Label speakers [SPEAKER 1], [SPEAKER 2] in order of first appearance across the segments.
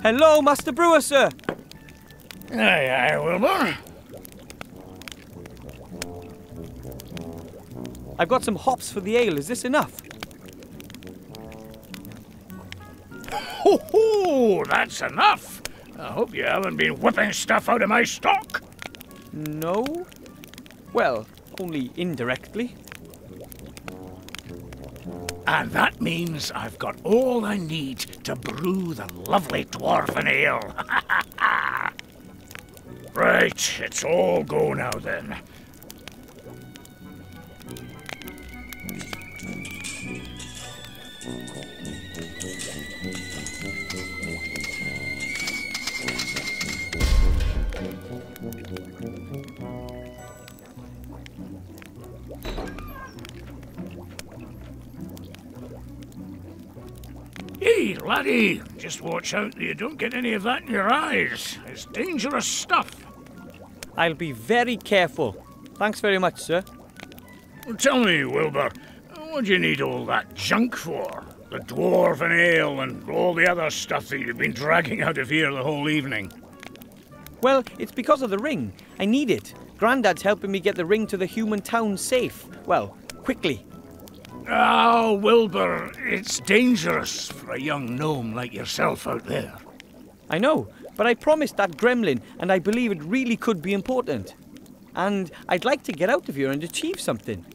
[SPEAKER 1] Hello, Master Brewer, sir.
[SPEAKER 2] Aye, aye, Wilbur.
[SPEAKER 1] I've got some hops for the ale. Is this enough?
[SPEAKER 2] Ho ho! That's enough. I hope you haven't been whipping stuff out of my stock.
[SPEAKER 1] No. Well, only indirectly.
[SPEAKER 2] And that means I've got all I need to brew the lovely dwarven ale. Right, it's all go now then. Hey, laddie, just watch out that you don't get any of that in your eyes. It's dangerous stuff.
[SPEAKER 1] I'll be very careful. Thanks very much, sir.
[SPEAKER 2] Well, tell me, Wilbur, what do you need all that junk for? The dwarven ale and all the other stuff that you've been dragging out of here the whole evening.
[SPEAKER 1] Well, it's because of the ring. I need it. Grandad's helping me get the ring to the human town safe. Well, quickly.
[SPEAKER 2] Oh, Wilbur, it's dangerous for a young gnome like yourself out there.
[SPEAKER 1] I know, but I promised that gremlin, and I believe it really could be important. And I'd like to get out of here and achieve something.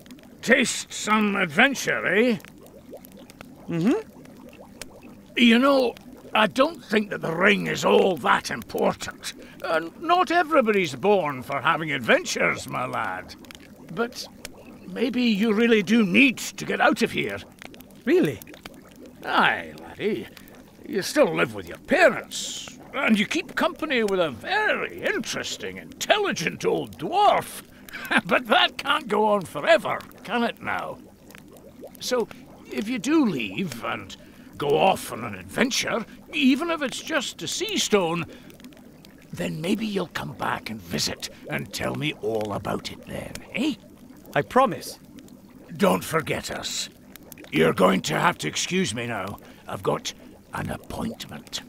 [SPEAKER 2] Taste some adventure, eh?
[SPEAKER 1] Mm-hmm.
[SPEAKER 2] You know, I don't think that the ring is all that important. Not everybody's born for having adventures, my lad. But maybe you really do need to get out of here.
[SPEAKER 1] Really?
[SPEAKER 2] Aye, laddie. You still live with your parents, and you keep company with a very interesting, intelligent old dwarf. But that can't go on forever, can it now? So, if you do leave and go off on an adventure, even if it's just a sea stone, then maybe you'll come back and visit and tell me all about it then, eh?
[SPEAKER 1] I promise.
[SPEAKER 2] Don't forget us. You're going to have to excuse me now. I've got an appointment.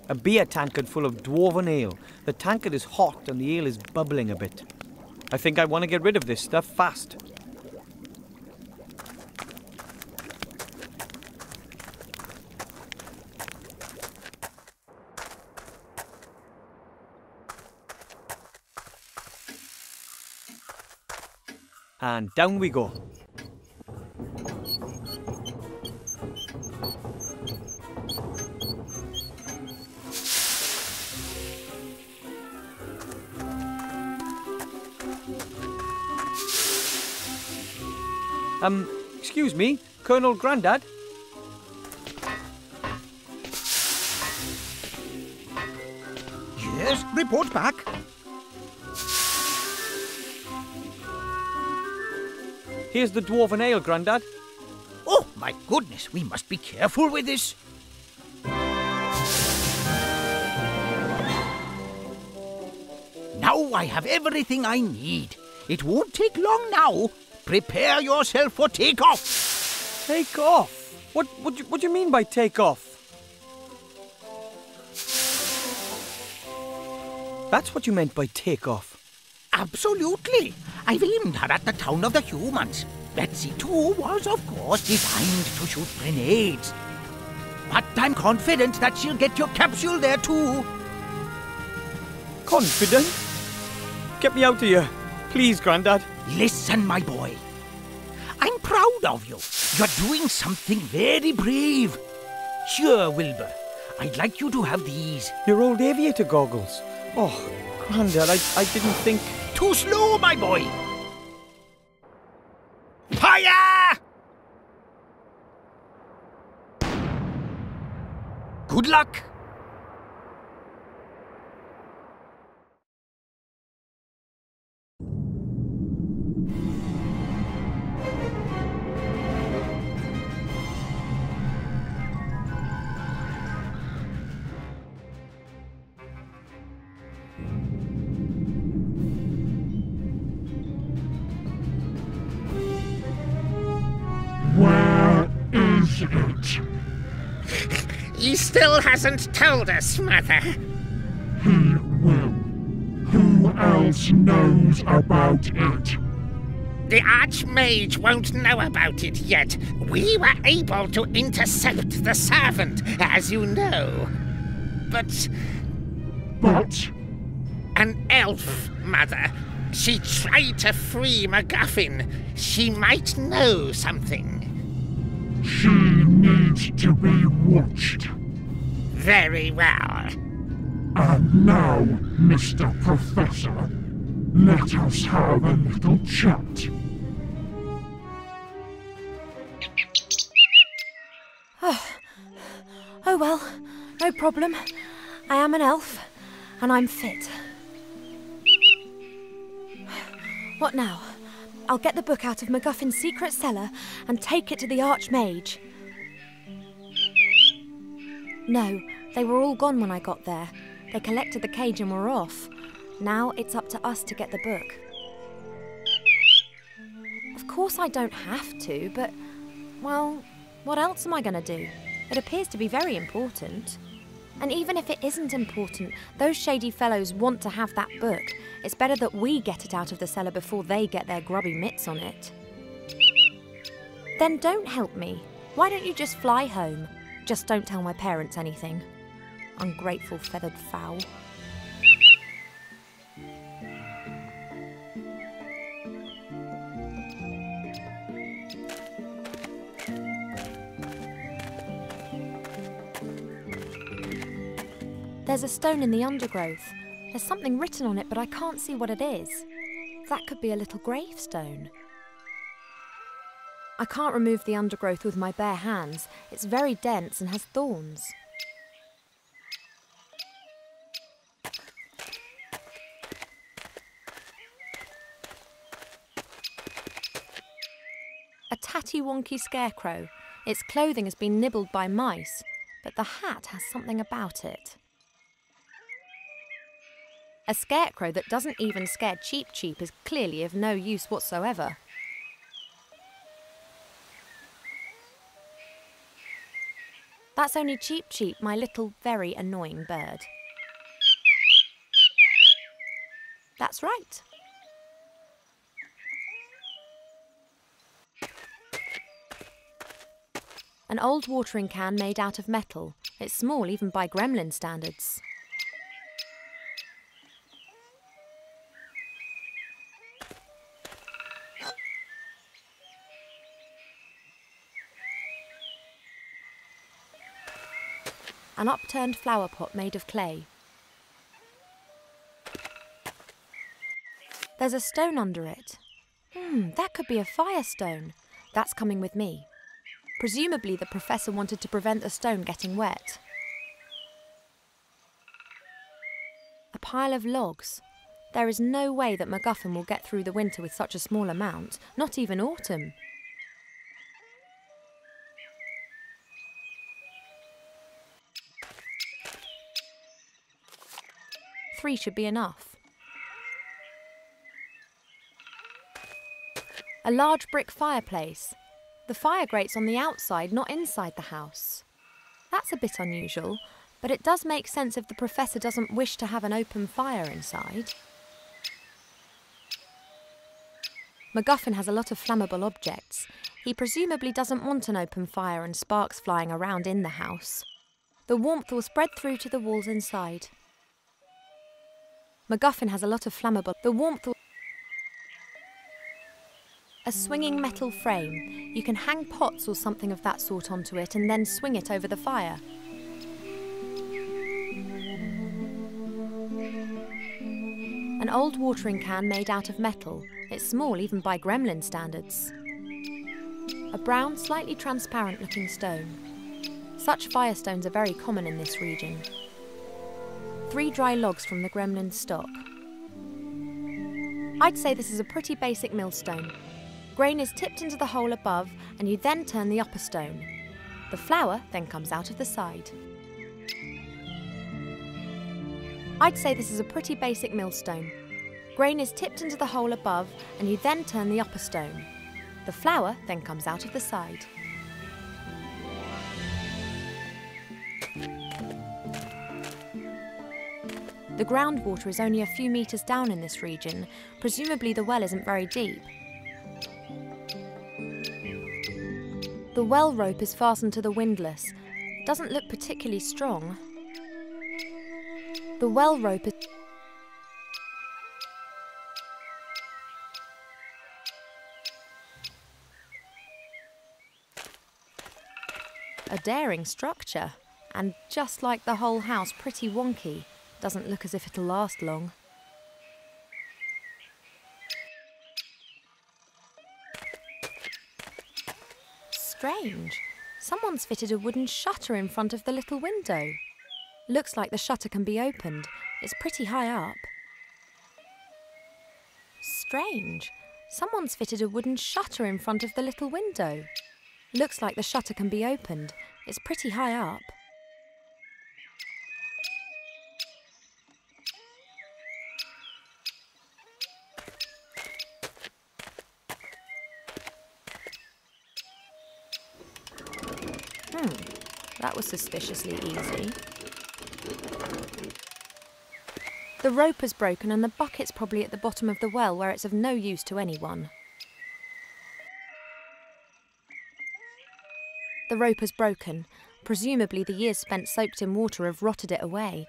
[SPEAKER 1] A beer tankard full of dwarven ale. The tankard is hot and the ale is bubbling a bit. I think I want to get rid of this stuff fast. And down we go. Excuse me, Colonel Grandad?
[SPEAKER 3] Yes, report back.
[SPEAKER 1] Here's the dwarven ale, Grandad.
[SPEAKER 3] Oh, my goodness, we must be careful with this. Now I have everything I need. It won't take long now. Prepare yourself for takeoff.
[SPEAKER 1] Take off? What do you mean by take off? That's what you meant by take off.
[SPEAKER 3] Absolutely. I've aimed her at the town of the humans. Betsy, too, was, of course, designed to shoot grenades. But I'm confident that she'll get your capsule there, too.
[SPEAKER 1] Confident? Get me out of here. Please, Grandad.
[SPEAKER 3] Listen, my boy. I'm proud of you. You're doing something very brave. Sure, Wilbur. I'd like you to have these.
[SPEAKER 1] Your old aviator goggles. Oh, Grandad, I didn't think...
[SPEAKER 3] Too slow, my boy. Fire! Good luck.
[SPEAKER 4] He still hasn't told us, Mother.
[SPEAKER 5] He will. Who else knows about it?
[SPEAKER 4] The Archmage won't know about it yet. We were able to intercept the servant, as you know. But an elf, Mother. She tried to free MacGuffin. She might know something.
[SPEAKER 5] She needs to be watched.
[SPEAKER 4] Very well.
[SPEAKER 5] And now, Mr. Professor, let us have a little chat.
[SPEAKER 6] Oh well, no problem. I am an elf, and I'm fit. What now? I'll get the book out of MacGuffin's secret cellar and take it to the Archmage. No, they were all gone when I got there. They collected the cage and were off. Now it's up to us to get the book. Of course I don't have to, but, well, what else am I going to do? It appears to be very important. And even if it isn't important, those shady fellows want to have that book. It's better that we get it out of the cellar before they get their grubby mitts on it. Then don't help me. Why don't you just fly home? Just don't tell my parents anything. Ungrateful feathered fowl. There's a stone in the undergrowth. There's something written on it, but I can't see what it is. That could be a little gravestone. I can't remove the undergrowth with my bare hands. It's very dense and has thorns. A tatty-wonky scarecrow. Its clothing has been nibbled by mice, but the hat has something about it. A scarecrow that doesn't even scare Cheep Cheep is clearly of no use whatsoever. That's only Cheep Cheep, my little, very annoying bird. That's right. An old watering can made out of metal. It's small even by gremlin standards. An upturned flower pot made of clay. There's a stone under it. That could be a firestone. That's coming with me. Presumably the professor wanted to prevent the stone getting wet. A pile of logs. There is no way that MacGuffin will get through the winter with such a small amount, not even autumn. Three should be enough. A large brick fireplace. The fire grates on the outside, not inside the house. That's a bit unusual, but it does make sense if the professor doesn't wish to have an open fire inside. MacGuffin has a lot of flammable objects. He presumably doesn't want an open fire and sparks flying around in the house. The warmth will spread through to the walls inside. MacGuffin has a lot of flammable... The warmth will... A swinging metal frame. You can hang pots or something of that sort onto it and then swing it over the fire. An old watering can made out of metal. It's small even by gremlin standards. A brown, slightly transparent looking stone. Such firestones are very common in this region. 3 dry logs from the gremlin stock. I'd say this is a pretty basic millstone. Grain is tipped into the hole above and you then turn the upper stone. The flour then comes out of the side. I'd say this is a pretty basic millstone. Grain is tipped into the hole above and you then turn the upper stone. The flour then comes out of the side. The groundwater is only a few metres down in this region. Presumably the well isn't very deep. The well rope is fastened to the windlass. It doesn't look particularly strong. The well rope is... A daring structure, and just like the whole house, pretty wonky. Doesn't look as if it'll last long. Strange. Someone's fitted a wooden shutter in front of the little window. Looks like the shutter can be opened. It's pretty high up. Strange. Someone's fitted a wooden shutter in front of the little window. Looks like the shutter can be opened. It's pretty high up. That was suspiciously easy. The rope is broken and the bucket's probably at the bottom of the well where it's of no use to anyone. The rope is broken. Presumably the years spent soaked in water have rotted it away.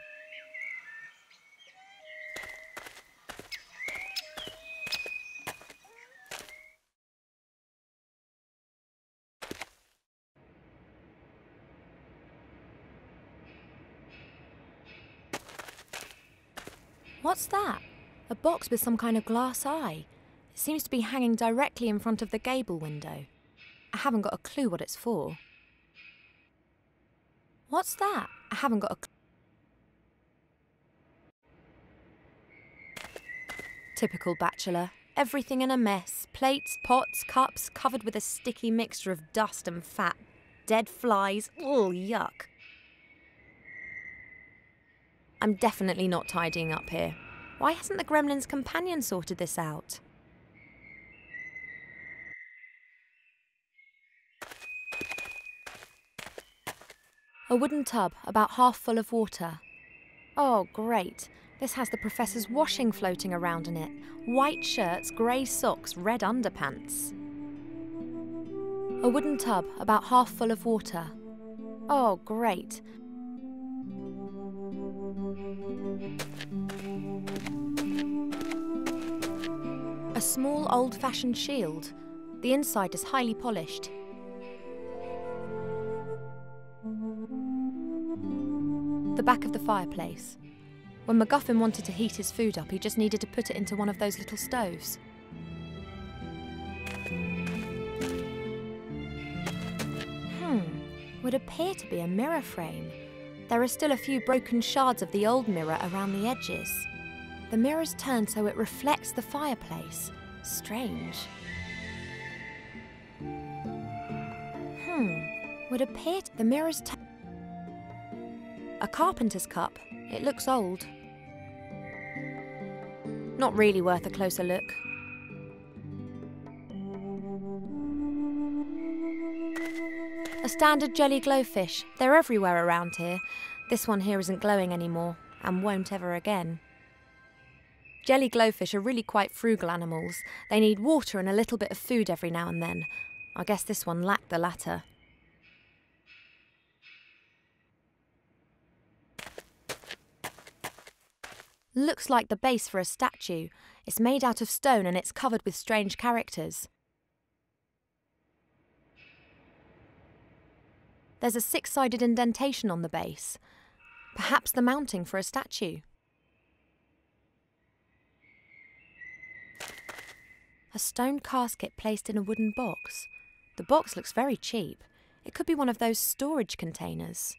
[SPEAKER 6] What's that? A box with some kind of glass eye. It seems to be hanging directly in front of the gable window. I haven't got a clue what it's for. What's that? I haven't got a clue. Typical bachelor. Everything in a mess. Plates, pots, cups, covered with a sticky mixture of dust and fat. Dead flies. Ugh, yuck. I'm definitely not tidying up here. Why hasn't the gremlin's companion sorted this out? A wooden tub, about half full of water. Oh, great. This has the professor's washing floating around in it. White shirts, grey socks, red underpants. A wooden tub, about half full of water. Oh, great. A small old-fashioned shield. The inside is highly polished. The back of the fireplace. When MacGuffin wanted to heat his food up, he just needed to put it into one of those little stoves. Would appear to be a mirror frame. There are still a few broken shards of the old mirror around the edges. The mirror's turned so it reflects the fireplace. Strange. Would appear the mirror's a carpenter's cup. It looks old. Not really worth a closer look. A standard jelly glowfish. They're everywhere around here. This one here isn't glowing anymore, and won't ever again. Jelly glowfish are really quite frugal animals. They need water and a little bit of food every now and then. I guess this one lacked the latter. Looks like the base for a statue. It's made out of stone and it's covered with strange characters. There's a 6-sided indentation on the base. Perhaps the mounting for a statue. A stone casket placed in a wooden box. The box looks very cheap. It could be one of those storage containers.